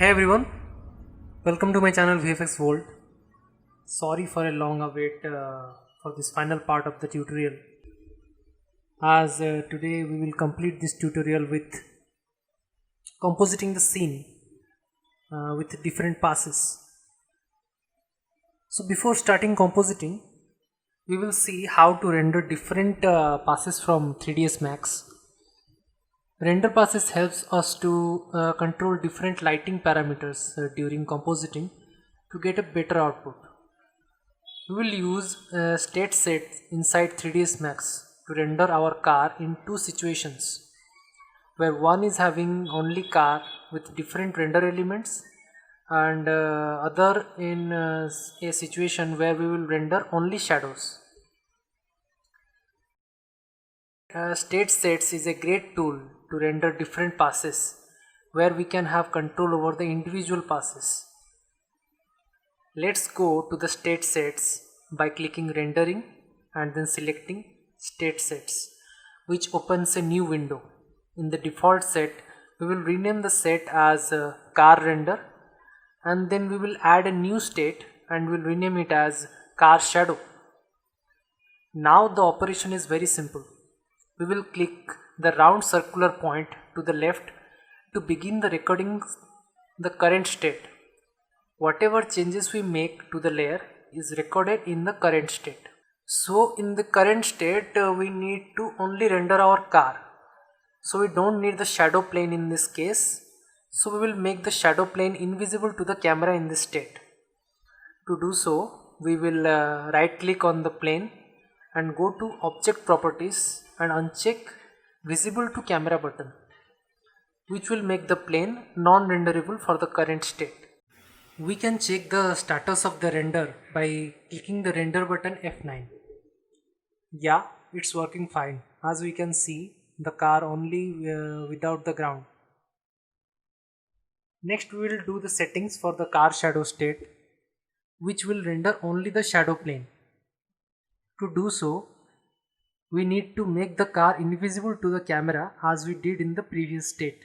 Hey everyone, welcome to my channel VFX World. Sorry for a long await for this final part of the tutorial. As today we will complete this tutorial with compositing the scene with different passes. So before starting compositing, we will see how to render different passes from 3ds Max. Render passes helps us to control different lighting parameters during compositing to get a better output. We will use state sets inside 3ds Max to render our car in two situations, where one is having only car with different render elements and other in a situation where we will render only shadows. State sets is a great tool to render different passes where we can have control over the individual passes. Let's go to the state sets by clicking rendering and then selecting state sets, which opens a new window. In the default set, we will rename the set as car render, and then we will add a new state and we'll rename it as car shadow. Now the operation is very simple. We will click the round circular point to the left to begin the recording the current state. Whatever changes we make to the layer is recorded in the current state. So in the current state we need to only render our car. So we don't need the shadow plane in this case. So we will make the shadow plane invisible to the camera in this state. To do so, we will right click on the plane and go to object properties and uncheck visible to camera button, which will make the plane non-renderable for the current state. We can check the status of the render by clicking the render button F9. Yeah, it's working fine. As we can see, the car only without the ground. Next we will do the settings for the car shadow state, which will render only the shadow plane. To do so, we need to make the car invisible to the camera as we did in the previous state.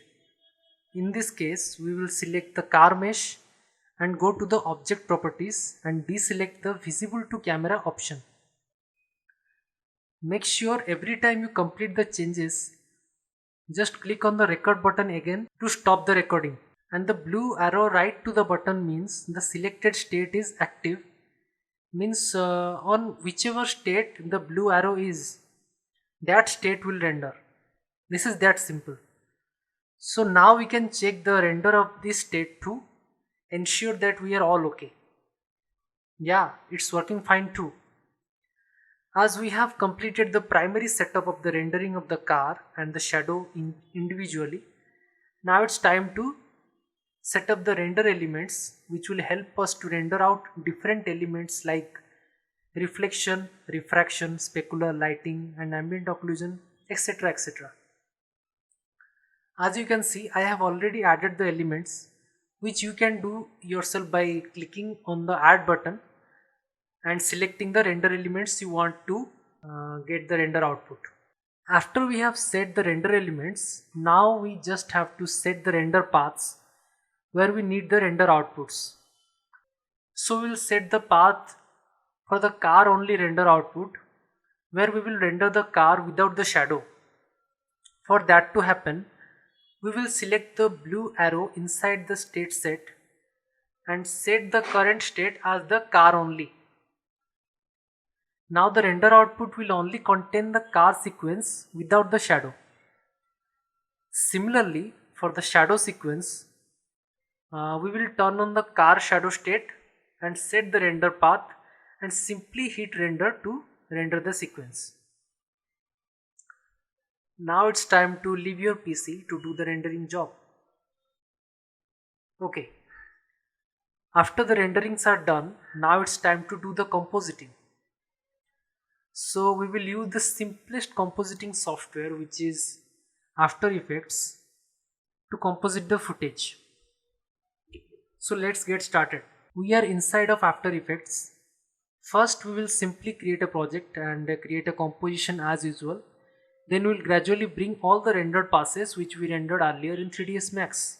In this case, we will select the car mesh and go to the object properties and deselect the visible to camera option. Make sure every time you complete the changes, just click on the record button again to stop the recording. And the blue arrow right to the button means the selected state is active, means on whichever state the blue arrow is, that state will render. This is that simple. So now we can check the render of this state to ensure that we are all okay. Yeah, it's working fine too. As we have completed the primary setup of the rendering of the car and the shadow individually, now it's time to set up the render elements, which will help us to render out different elements like reflection, refraction, specular lighting and ambient occlusion, etc. etc. As you can see, I have already added the elements, which you can do yourself by clicking on the add button and selecting the render elements you want to get the render output. After we have set the render elements, now we just have to set the render paths where we need the render outputs. So we will set the path for the car only render output, where we will render the car without the shadow. For that to happen, we will select the blue arrow inside the state set and set the current state as the car only. Now the render output will only contain the car sequence without the shadow. Similarly, for the shadow sequence, we will turn on the car shadow state and set the render path and simply hit render to render the sequence. Now it's time to leave your PC to do the rendering job. Okay. After the renderings are done, now it's time to do the compositing. So we will use the simplest compositing software, which is After Effects, to composite the footage. So let's get started. We are inside of After Effects. First we will simply create a project and create a composition as usual. Then we will gradually bring all the rendered passes which we rendered earlier in 3ds Max.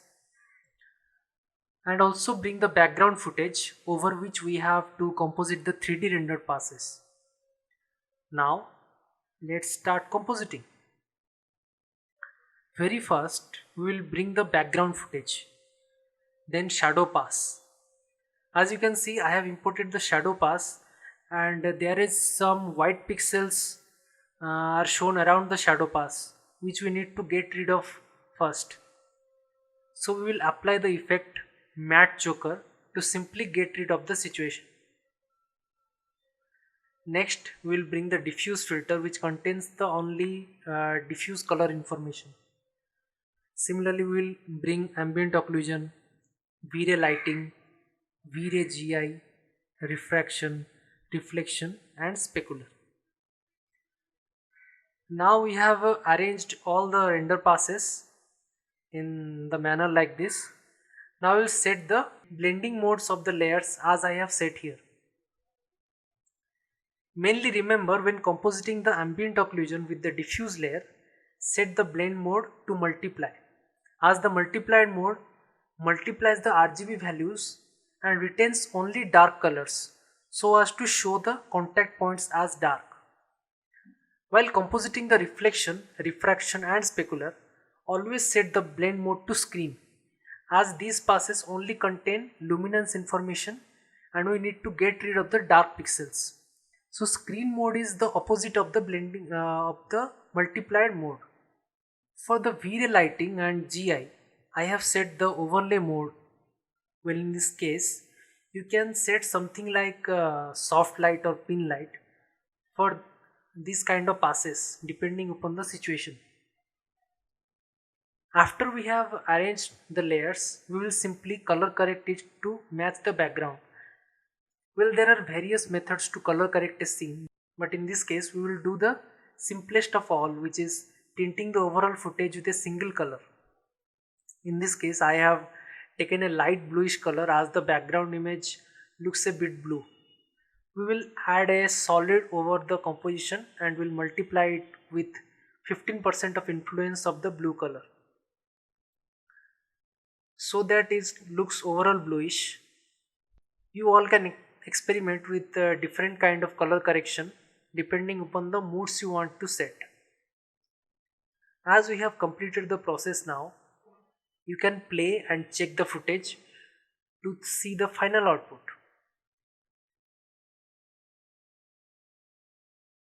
and also bring the background footage over which we have to composite the 3D rendered passes. Now let's start compositing. Very first we will bring the background footage, then shadow pass. As you can see, I have imported the shadow pass, and there is some white pixels are shown around the shadow pass, which we need to get rid of first. So we will apply the effect matte joker to simply get rid of the situation. Next we will bring the diffuse filter, which contains the only diffuse color information. Similarly we will bring ambient occlusion, V-ray lighting, V-ray GI, refraction, reflection and specular. Now we have arranged all the render passes in the manner like this. Now we will set the blending modes of the layers as I have set here. Mainly remember, when compositing the ambient occlusion with the diffuse layer, set the blend mode to multiply, as the multiplied mode multiplies the RGB values and retains only dark colors so as to show the contact points as dark. While compositing the reflection, refraction and specular, always set the blend mode to screen, as these passes only contain luminance information and we need to get rid of the dark pixels. So screen mode is the opposite of the blending of the multiplied mode. For the V-ray lighting and GI, I have set the overlay mode. Well, in this case, you can set something like soft light or pin light for this kind of passes depending upon the situation. After we have arranged the layers, we will simply color correct it to match the background. Well, there are various methods to color correct a scene, but in this case we will do the simplest of all, which is tinting the overall footage with a single color. In this case I have taken a light bluish color as the background image looks a bit blue. We will add a solid over the composition and will multiply it with 15% of influence of the blue color, so that it looks overall bluish. You all can experiment with different kind of color correction depending upon the moods you want to set. As we have completed the process now, you can play and check the footage to see the final output.